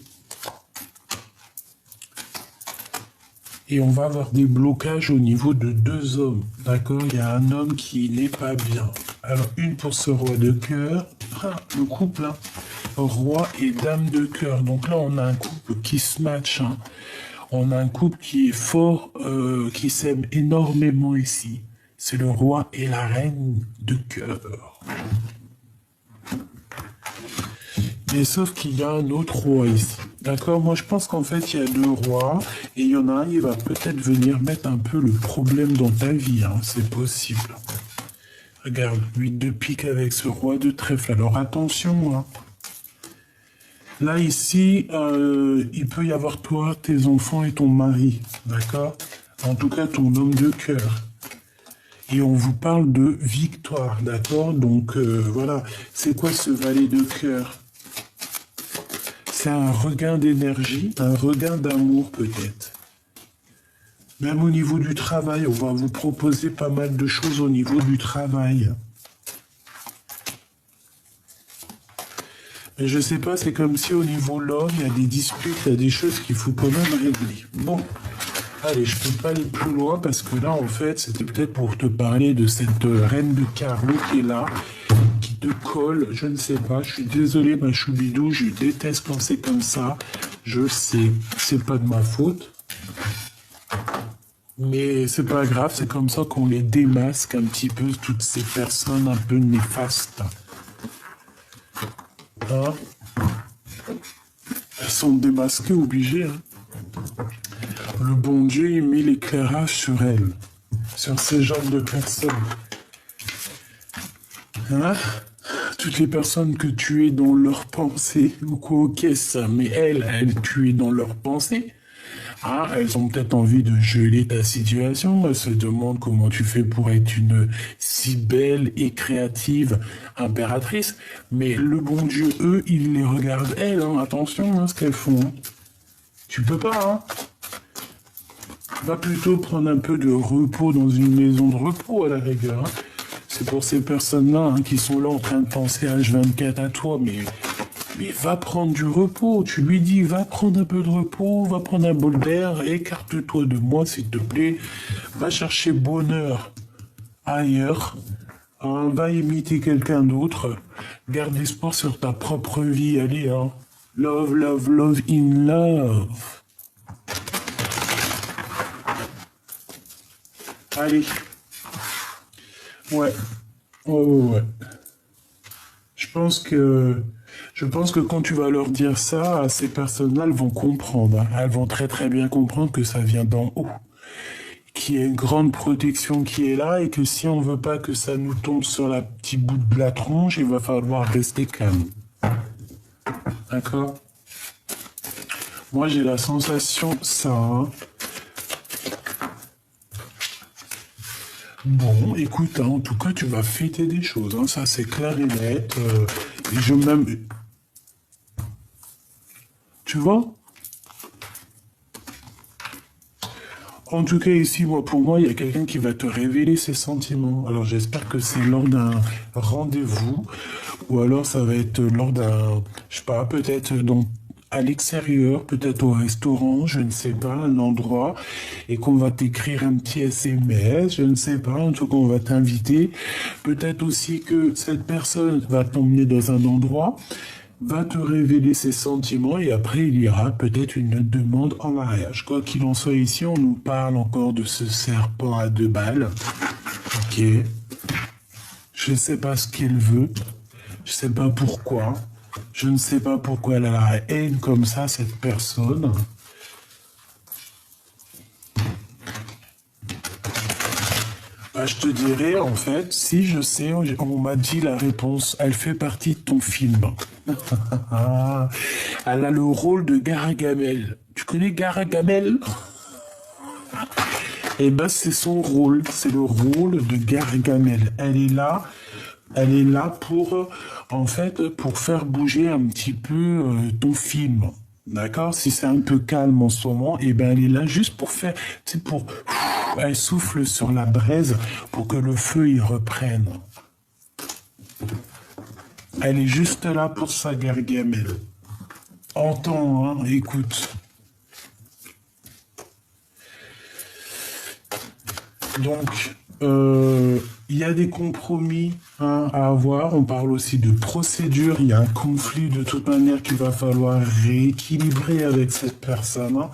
Et on va avoir des blocages au niveau de 2 hommes. D'accord? Il y a un homme qui n'est pas bien. Alors, une pour ce roi de cœur. Ah, le couple, hein. Roi et dame de cœur. Donc là, on a un couple qui se match. Hein. On a un couple qui est fort, qui s'aime énormément ici. C'est le roi et la reine de cœur. Mais sauf qu'il y a un autre roi ici. D'accord? Moi, je pense qu'en fait, il y a 2 rois. Et il y en a un, il va peut-être venir mettre un peu le problème dans ta vie. Hein. C'est possible. Regarde, 8 de pique avec ce roi de trèfle. Alors, attention. Hein. Là, ici, il peut y avoir toi, tes enfants et ton mari. D'accord? En tout cas, ton homme de cœur. Et on vous parle de victoire. D'accord? Donc, voilà. C'est quoi ce valet de cœur? C'est un regain d'énergie, un regain d'amour peut-être. Même au niveau du travail, on va vous proposer pas mal de choses au niveau du travail. Mais je sais pas, c'est comme si au niveau de l'homme, il y a des disputes, il y a des choses qu'il faut quand même régler. Bon, allez, je peux pas aller plus loin parce que là, en fait, c'était peut-être pour te parler de cette reine de carreau qui est là, qui te colle, je ne sais pas. Je suis désolé, ma choubidou, je déteste quand c'est comme ça. Je sais, c'est pas de ma faute. Mais c'est pas grave, c'est comme ça qu'on les démasque un petit peu, toutes ces personnes un peu néfastes. Hein? Elles sont démasquées, obligées. Hein? Le bon Dieu, il met l'éclairage sur elles, sur ces genres de personnes. Hein? Toutes les personnes que tu es dans leurs pensées, ou quoi, ok, ça, mais elles, tu es dans leurs pensées. Ah, elles ont peut-être envie de geler ta situation. Elles se demandent comment tu fais pour être une si belle et créative impératrice. Mais le bon Dieu, eux, ils les regardent, elles. Hein. Attention à ce qu'elles font. Hein. Tu peux pas, hein. Va plutôt prendre un peu de repos dans une maison de repos, à la rigueur. Hein. C'est pour ces personnes-là hein, qui sont là en train de penser H24 à toi, mais va prendre du repos. Tu lui dis, va prendre un peu de repos, va prendre un bol d'air, écarte-toi de moi, s'il te plaît. Va chercher bonheur ailleurs. Hein, va imiter quelqu'un d'autre. Garde espoir sur ta propre vie. Allez, hein. Love, love, love in love. Allez. Ouais. Ouais. Je pense que quand tu vas leur dire ça, ces personnes-là, elles vont comprendre. Hein. Elles vont très très bien comprendre que ça vient d'en haut. Qu'il y a une grande protection qui est là et que si on veut pas que ça nous tombe sur la petite bout de la tronche, il va falloir rester calme. D'accord? Moi, j'ai la sensation, ça... Hein. Bon, écoute, hein, en tout cas, tu vas fêter des choses, hein, ça c'est clair et net. Et je même... Tu vois? En tout cas, ici, pour moi, il y a quelqu'un qui va te révéler ses sentiments. Alors, j'espère que c'est lors d'un rendez-vous, ou alors ça va être lors d'un, je sais pas, peut-être à l'extérieur, peut-être au restaurant, je ne sais pas, un endroit, et qu'on va t'écrire un petit SMS, je ne sais pas, en tout cas, on va t'inviter. Peut-être aussi que cette personne va t'emmener dans un endroit, va te révéler ses sentiments et après il y aura peut-être une demande en mariage. Quoi qu'il en soit ici, on nous parle encore de ce serpent à 2 balles. Ok. Je ne sais pas ce qu'elle veut. Je ne sais pas pourquoi. Je ne sais pas pourquoi elle a la haine comme ça, cette personne. Bah, je te dirais, en fait, si je sais, on m'a dit la réponse, elle fait partie de ton film. Elle a le rôle de Gargamel. Tu connais Gargamel? Eh ben, c'est son rôle, c'est le rôle de Gargamel. Elle est là pour, en fait, pour faire bouger un petit peu ton film. D'accord? Si c'est un peu calme en ce moment, eh ben, elle est là juste pour faire, c'est pour, elle souffle sur la braise pour que le feu y reprenne. Elle est juste là pour sa gargamelle. Entends, hein, écoute. Donc, il y a des compromis hein, à avoir. On parle aussi de procédure. Il y a un conflit de toute manière qu'il va falloir rééquilibrer avec cette personne. Hein.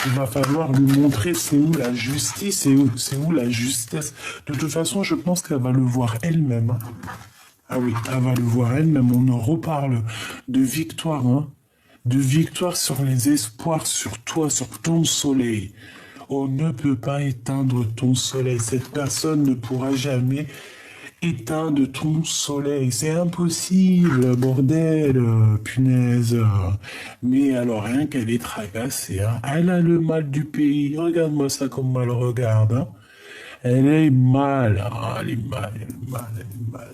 Il va falloir lui montrer c'est où la justice, c'est où la justesse. De toute façon, je pense qu'elle va le voir elle-même. Hein. Ah oui, elle va le voir elle-même. On en reparle de victoire, hein. De victoire sur les espoirs, sur toi, sur ton soleil. On ne peut pas éteindre ton soleil. Cette personne ne pourra jamais éteindre ton soleil. C'est impossible, bordel, punaise. Mais alors, rien qu'elle est tracassée, hein. Elle a le mal du pays. Regarde-moi ça comme elle regarde. Hein. Elle est mal. Ah, elle est mal, elle est mal, elle est mal.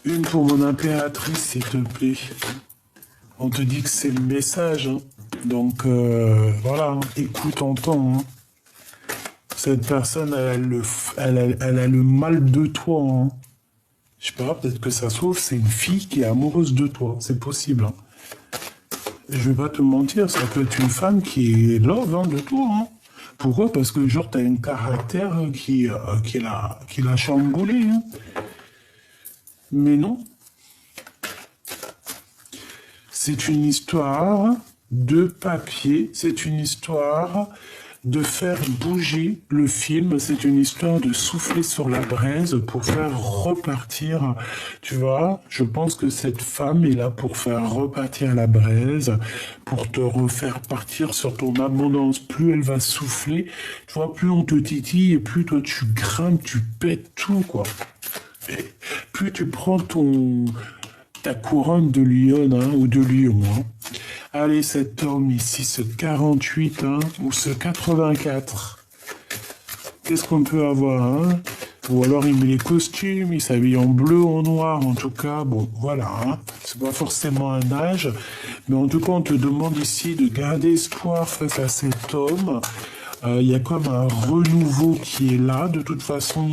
Une pour mon impératrice, s'il te plaît. On te dit que c'est le message. Hein. Donc, voilà. Hein. Écoute, entends. Hein. Cette personne, elle a le mal de toi. Hein. Je sais pas, peut-être que ça se trouve, c'est une fille qui est amoureuse de toi. C'est possible. Hein. Je vais pas te mentir, ça peut être une femme qui est love hein, de toi. Hein. Pourquoi? Parce que genre, t'as un caractère qui l'a chamboulé. Hein. Mais non. C'est une histoire de papier, c'est une histoire de faire bouger le film, c'est une histoire de souffler sur la braise pour faire repartir, tu vois, je pense que cette femme est là pour faire repartir la braise, pour te refaire partir sur ton abondance. Plus elle va souffler, tu vois, plus on te titille et plus toi tu grimpes, tu pètes tout, quoi. Et plus tu prends ta couronne de lion hein, ou de lion. Hein. Allez, cet homme ici, ce 48 hein, ou ce 84. Qu'est-ce qu'on peut avoir hein? Ou alors il met les costumes, il s'habille en bleu, en noir, en tout cas. Bon, voilà. Hein. C'est pas forcément un âge. Mais en tout cas, on te demande ici de garder espoir face à cet homme. Il y a comme un renouveau qui est là. De toute façon...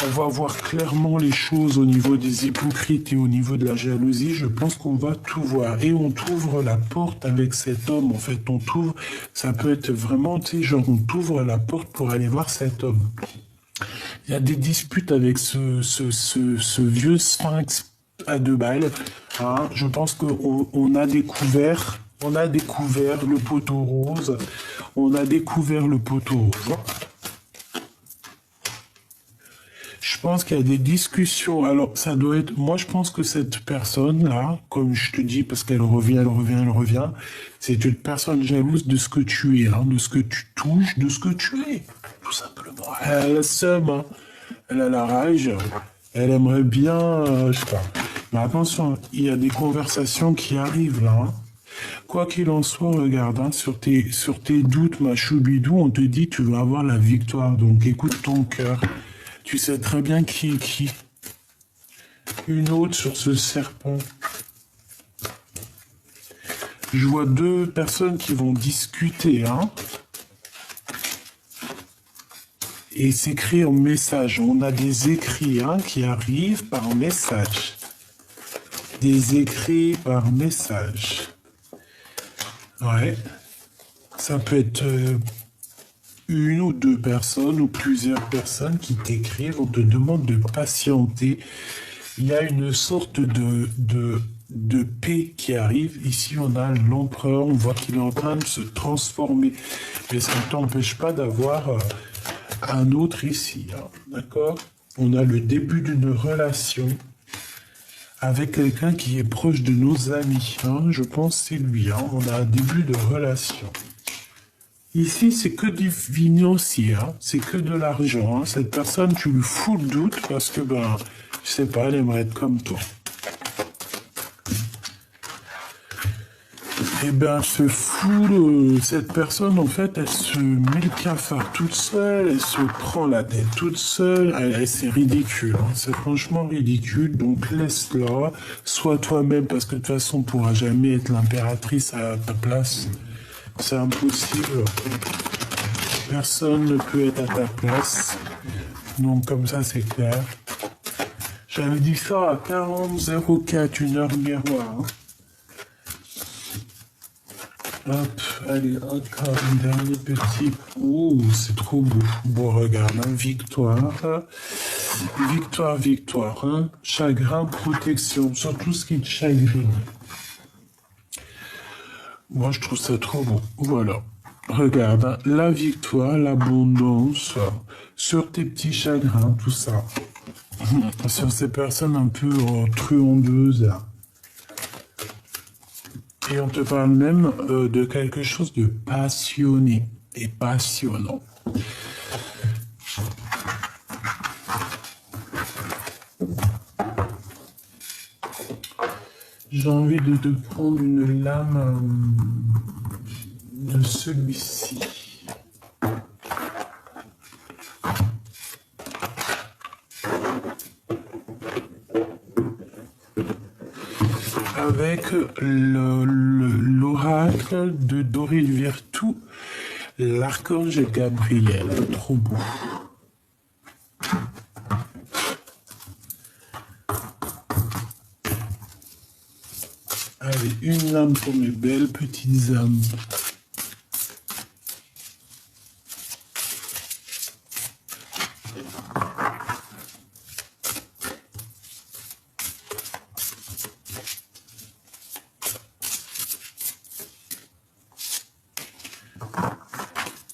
on va voir clairement les choses au niveau des hypocrites et au niveau de la jalousie. Je pense qu'on va tout voir. Et on t'ouvre la porte avec cet homme. En fait, on t'ouvre... Ça peut être vraiment, tu sais, genre, on t'ouvre la porte pour aller voir cet homme. Il y a des disputes avec ce vieux sphinx à 2 balles. Hein. Je pense qu'on a découvert... On a découvert le poteau rose. On a découvert le poteau rose. Je pense qu'il y a des discussions. Alors, ça doit être... Moi, je pense que cette personne-là, comme je te dis, parce qu'elle revient, elle revient, elle revient, c'est une personne jalouse de ce que tu es, hein, de ce que tu touches, de ce que tu es, tout simplement. Elle a le seum, hein. Elle a la rage, elle aimerait bien... je sais pas. Mais attention, il y a des conversations qui arrivent, là. Hein. Quoi qu'il en soit, regarde, hein, sur tes doutes, ma choubidou, on te dit tu vas avoir la victoire. Donc, écoute ton cœur. Tu sais très bien qui est qui. Une autre sur ce serpent. Je vois 2 personnes qui vont discuter, hein. Et s'écrit en message. On a des écrits hein, qui arrivent par message. Des écrits par message. Ouais. Ça peut être... une ou 2 personnes ou plusieurs personnes qui t'écrivent, on te demande de patienter. Il y a une sorte de paix qui arrive. Ici, on a l'empereur, on voit qu'il est en train de se transformer. Mais ça ne t'empêche pas d'avoir un autre ici, hein, d'accord? On a le début d'une relation avec quelqu'un qui est proche de nos amis. Hein, je pense que c'est lui. Hein, on a un début de relation. Ici, c'est que du financier, hein. C'est que de l'argent. Hein. Cette personne, tu lui fous le doute parce que, ben, je sais pas, elle aimerait être comme toi. Eh ben, cette personne, en fait, elle se met le cafard toute seule, elle se prend la tête toute seule, c'est ridicule, hein. C'est franchement ridicule, donc laisse-la, sois toi-même, parce que de toute façon, on pourra jamais être l'impératrice à ta place. C'est impossible. personne ne peut être à ta place. Donc comme ça c'est clair. J'avais dit ça à 40,04, une heure miroir. Hein. Hop, allez, encore un dernier petit. Ouh, c'est trop beau. Bon, regarde, hein, victoire. Victoire, victoire. Hein. Chagrin, protection, sur tout ce qui te chagrine. Moi, je trouve ça trop beau. Voilà. Regarde, hein, la victoire, l'abondance, sur tes petits chagrins, tout ça. Sur ces personnes un peu truandeuses. Et on te parle même de quelque chose de passionné et passionnant. J'ai envie de te prendre une lame de celui-ci. Avec l'oracle de Doril Virtou, l'archange Gabriel. Trop beau. Allez, une lame pour mes belles petites âmes.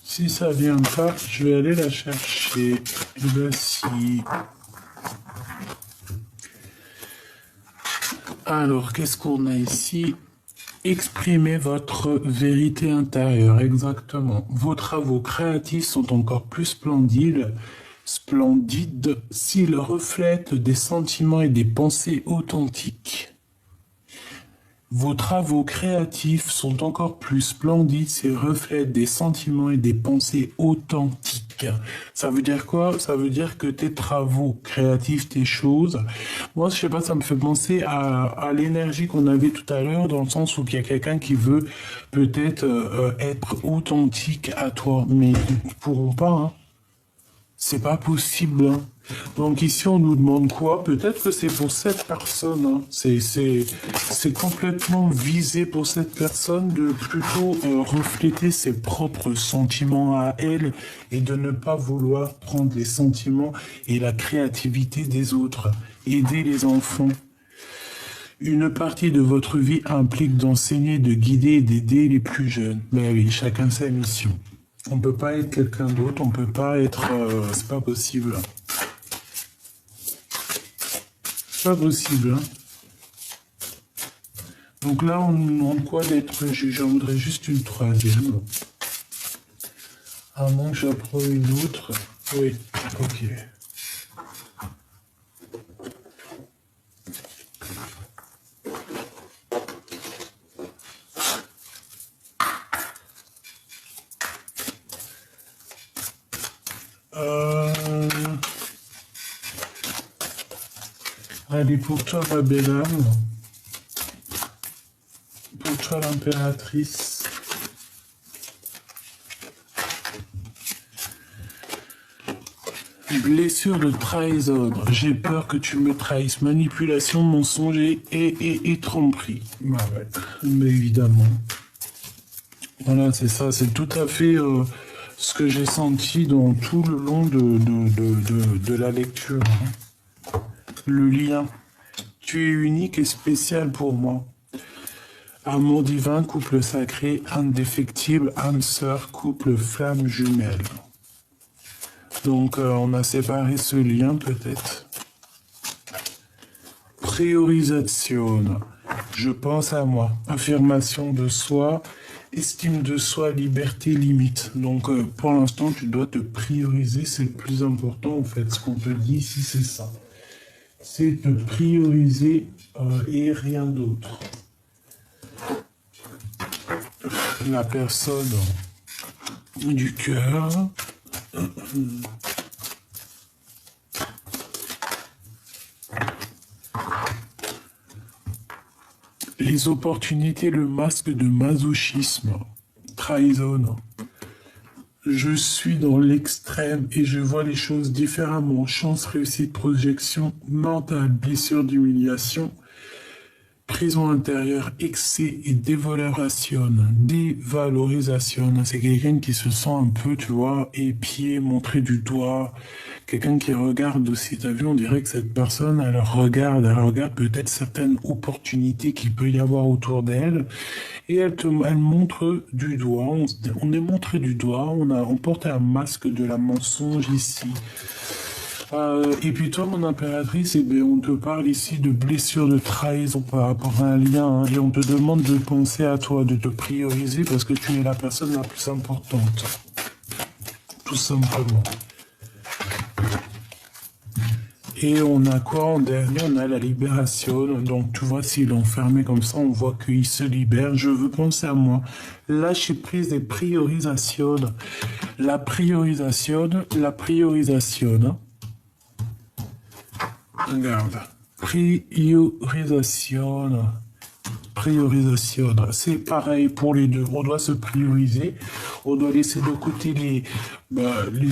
Si ça vient pas, je vais aller la chercher. Et ben si. Alors, qu'est-ce qu'on a ici? Exprimez votre vérité intérieure, exactement. Vos travaux créatifs sont encore plus splendides s'ils reflètent des sentiments et des pensées authentiques. Vos travaux créatifs sont encore plus splendides s'ils reflètent des sentiments et des pensées authentiques. Ça veut dire quoi? Ça veut dire que tes travaux créatifs, tes choses, moi je sais pas, ça me fait penser à l'énergie qu'on avait tout à l'heure, dans le sens où il y a quelqu'un qui veut peut-être être authentique à toi, mais ils ne pourront pas, hein. C'est pas possible. Hein. Donc ici, on nous demande quoi? Peut-être que c'est pour cette personne. Hein. C'est complètement visé pour cette personne de plutôt refléter ses propres sentiments à elle et de ne pas vouloir prendre les sentiments et la créativité des autres. Aider les enfants. Une partie de votre vie implique d'enseigner, de guider et d'aider les plus jeunes. Ben oui, chacun sa mission. On peut pas être quelqu'un d'autre, on peut pas être... c'est pas possible. C'est pas possible. Hein. Donc là, on nous demande quoi d'être juge? J'en voudrais juste une troisième. À moins que j'apprends une autre. Oui, ok. Allez, pour toi, ma belle âme. Pour toi, l'impératrice. Blessure de trahison. J'ai peur que tu me trahisses. Manipulation, mensonge et tromperie. Bah ouais, mais évidemment. Voilà, c'est ça. C'est tout à fait ce que j'ai senti dans tout le long de la lecture. Hein. Le lien. Tu es unique et spécial pour moi. Amour divin, couple sacré, indéfectible, âme sœur, couple flamme jumelle. Donc, on a séparé ce lien, peut-être. Priorisation. Je pense à moi. Affirmation de soi, estime de soi, liberté, limite. Donc, pour l'instant, tu dois te prioriser. C'est le plus important, en fait. Ce qu'on te dit ici, c'est ça. C'est te prioriser et rien d'autre. La personne du cœur. Les opportunités, le masque de masochisme, trahison. Je suis dans l'extrême et je vois les choses différemment. Chance, réussite, projection mentale, blessure d'humiliation, prison intérieure, excès et dévalorisation. Dévalorisation. C'est quelqu'un qui se sent un peu, tu vois, épié, montré du doigt. Quelqu'un qui regarde aussi. T'as vu, on dirait que cette personne, elle regarde peut-être certaines opportunités qu'il peut y avoir autour d'elle. Et elle montre du doigt. On est montré du doigt. On porte un masque de la mensonge ici. Et puis toi, mon impératrice, eh bien, on te parle ici de blessures, de trahison par rapport à un lien, hein, et on te demande de penser à toi, de te prioriser parce que tu es la personne la plus importante. Tout simplement. Et on a quoi en dernier? On a la libération. Donc tu vois, s'il est enfermé comme ça, on voit qu'il se libère. Je veux penser à moi. Lâcher prise et priorisation. La priorisation. Regarde. Priorisation. C'est pareil pour les deux. On doit se prioriser. On doit laisser de côté les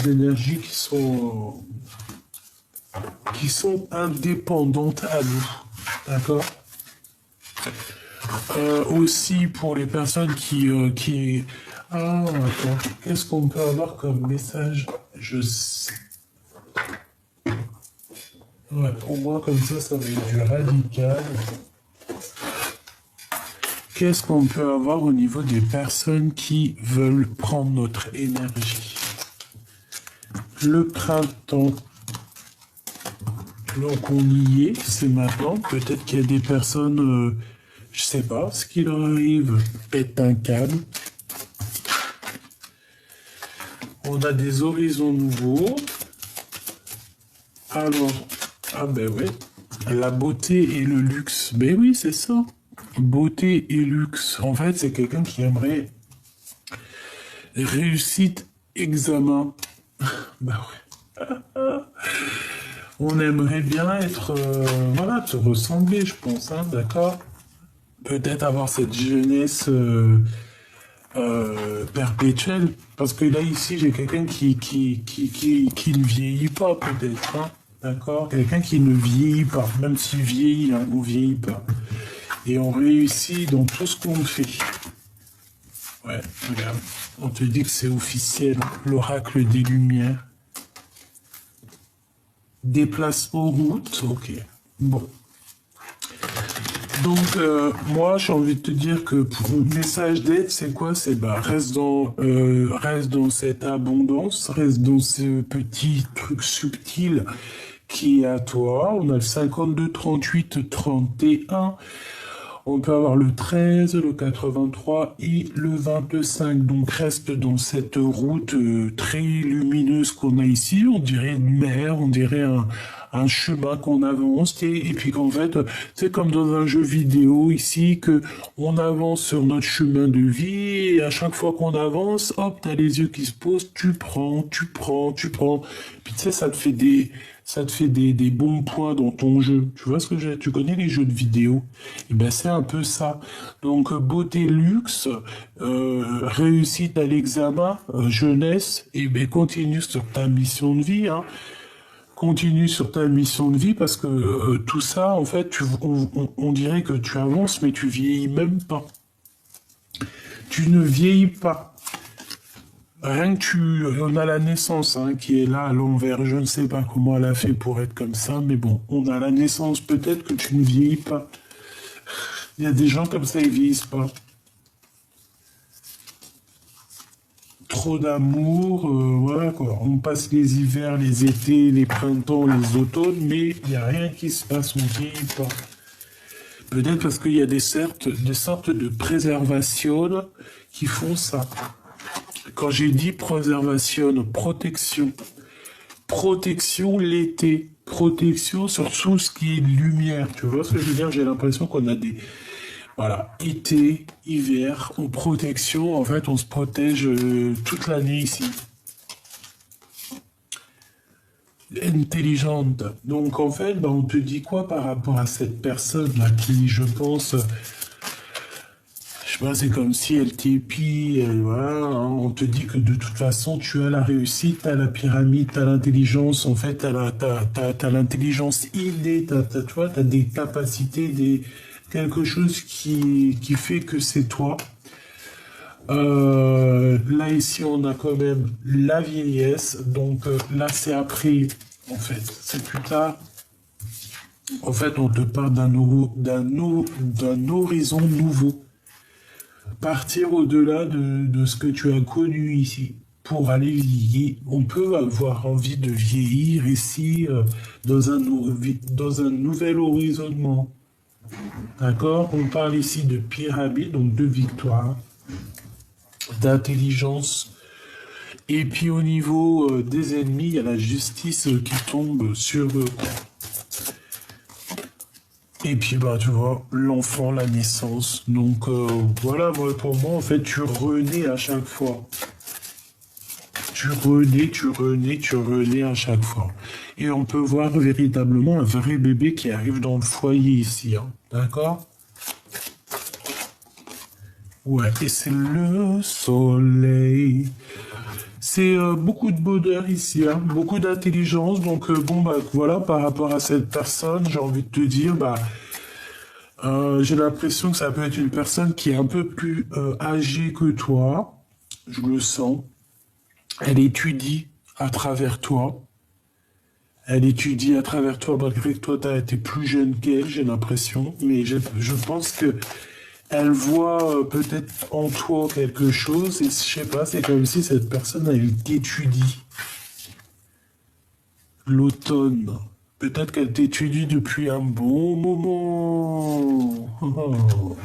énergies qui sont indépendantes à nous. D'accord? Aussi pour les personnes qui... Ah, attends. Qu'est-ce qu'on peut avoir comme message? Je sais. Ouais, au moins comme ça va être du radical. Qu'est-ce qu'on peut avoir au niveau des personnes qui veulent prendre notre énergie? Le printemps. Donc on y est, c'est maintenant. Peut-être qu'il y a des personnes, je sais pas, ce qui leur arrive pète un câble. On a des horizons nouveaux. Alors, ah ben oui, la beauté et le luxe. Ben oui, c'est ça. Beauté et luxe. En fait, c'est quelqu'un qui aimerait réussite, examen. Ben ouais. On aimerait bien être, voilà, te ressembler, je pense, hein, d'accord? Peut-être avoir cette jeunesse perpétuelle. Parce que là, ici, j'ai quelqu'un qui ne vieillit pas, peut-être, hein, d'accord? Quelqu'un qui ne vieillit pas, même s'il vieillit, hein, on ne vieillit pas. Et on réussit dans tout ce qu'on fait. Ouais, regarde, on te dit que c'est officiel, l'oracle des Lumières. Déplacement route, ok. Bon. Donc, moi, j'ai envie de te dire que pour un message d'aide, c'est quoi? C'est reste dans cette abondance, reste dans ce petit truc subtil qui est à toi. On a le 52, 38, 31. On peut avoir le 13, le 83 et le 25. Donc reste dans cette route très lumineuse qu'on a ici. On dirait une mer, on dirait un chemin qu'on avance. Et puis qu'en fait, c'est comme dans un jeu vidéo ici, que on avance sur notre chemin de vie. Et à chaque fois qu'on avance, hop, t'as les yeux qui se posent. Tu prends. Puis tu sais, ça te fait des bons points dans ton jeu. Tu vois ce que j'ai? Tu connais les jeux de vidéo? Et ben c'est un peu ça. Donc beauté, luxe, réussite à l'examen, jeunesse, et ben continue sur ta mission de vie, hein. Continue sur ta mission de vie parce que tout ça, en fait, on dirait que tu avances, mais tu vieillis même pas. Tu ne vieillis pas. Rien que on a la naissance hein, qui est là à l'envers. Je ne sais pas comment elle a fait pour être comme ça, mais bon, on a la naissance. Peut-être que tu ne vieillis pas. Il y a des gens comme ça, ils vieillissent pas. Trop d'amour, voilà quoi. On passe les hivers, les étés, les printemps, les automnes, mais il n'y a rien qui se passe, on ne vieillit pas. Peut-être parce qu'il y a des sortes de préservation qui font ça. Quand j'ai dit préservation, protection l'été, protection sur tout ce qui est lumière. Tu vois ce que je veux dire? J'ai l'impression qu'on a des... Voilà, été, hiver, en protection, en fait, on se protège toute l'année ici. Intelligente. Donc, en fait, on te dit quoi par rapport à cette personne-là qui, je vois, c'est comme si elle t'épie, voilà, hein, on te dit que de toute façon, tu as la réussite, tu as la pyramide, tu as l'intelligence, en fait, t'as l'intelligence innée, tu vois, tu as des capacités, quelque chose qui fait que c'est toi. Là, ici, on a quand même la vieillesse, donc là, c'est après, en fait, c'est plus tard. En fait, on te parle d'un horizon nouveau. Partir au-delà de ce que tu as connu ici. Pour aller vieillir, on peut avoir envie de vieillir ici dans un nouvel horizonnement. D'accord? On parle ici de pyramide, donc de victoire, d'intelligence. Et puis au niveau des ennemis, il y a la justice qui tombe sur eux. Et puis, bah, tu vois, l'enfant, la naissance. Donc, voilà, moi, pour moi, en fait, tu renais à chaque fois. Tu renais à chaque fois. Et on peut voir véritablement un vrai bébé qui arrive dans le foyer ici, hein. D'accord? Ouais, et c'est le soleil. C'est beaucoup de bonheur ici, hein, beaucoup d'intelligence. Donc, bon, bah, voilà, par rapport à cette personne, j'ai envie de te dire, bah, j'ai l'impression que ça peut être une personne qui est un peu plus âgée que toi. Je le sens. Elle étudie à travers toi. Elle étudie à travers toi, malgré que toi, tu as été plus jeune qu'elle, j'ai l'impression. Mais je pense que elle voit peut-être en toi quelque chose. Et je sais pas, c'est comme si cette personne, elle t'étudie. L'automne. Peut-être qu'elle t'étudie depuis un bon moment. Oh.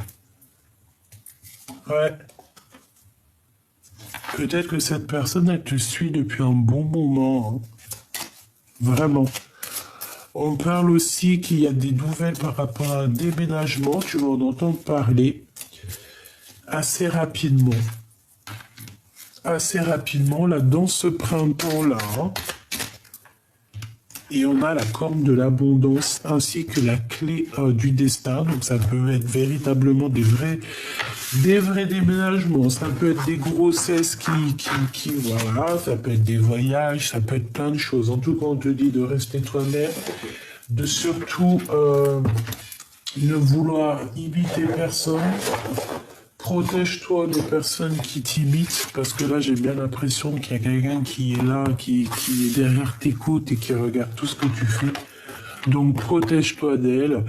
Ouais. Peut-être que cette personne, elle te suit depuis un bon moment, hein. Vraiment. On parle aussi qu'il y a des nouvelles par rapport à un déménagement. Tu vas en entendre parler assez rapidement. Assez rapidement, là, dans ce printemps-là, hein. Et on a la corne de l'abondance ainsi que la clé du destin. Donc ça peut être véritablement des vrais déménagements. Ça peut être des grossesses voilà, ça peut être des voyages, ça peut être plein de choses. En tout cas, on te dit de rester toi-même, de surtout ne vouloir imiter personne. Protège-toi des personnes qui t'imitent, parce que là, j'ai bien l'impression qu'il y a quelqu'un qui est là, qui est derrière tes côtes et qui regarde tout ce que tu fais. Donc, protège-toi d'elle,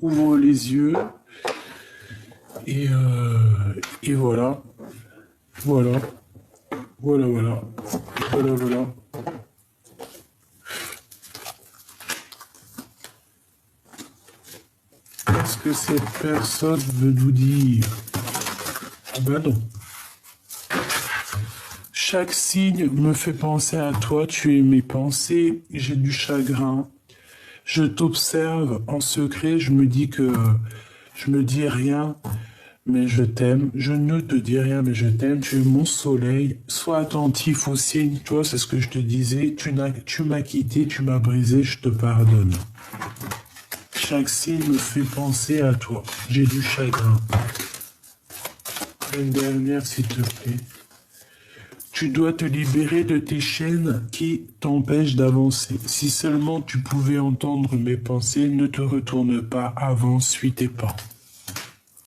ouvre les yeux, et voilà. Voilà. Voilà, voilà. Voilà, voilà. Qu'est-ce que cette personne veut nous dire? Ah ben non. Chaque signe me fait penser à toi, tu es mes pensées, j'ai du chagrin. Je t'observe en secret, je me dis rien, mais je t'aime. Je ne te dis rien, mais je t'aime. Tu es mon soleil. Sois attentif aux signes, toi, c'est ce que je te disais. Tu m'as quitté, tu m'as brisé, je te pardonne. Chaque signe me fait penser à toi. J'ai du chagrin. Une dernière, s'il te plaît. Tu dois te libérer de tes chaînes qui t'empêchent d'avancer. Si seulement tu pouvais entendre mes pensées, ne te retourne pas, avance, suis tes pas.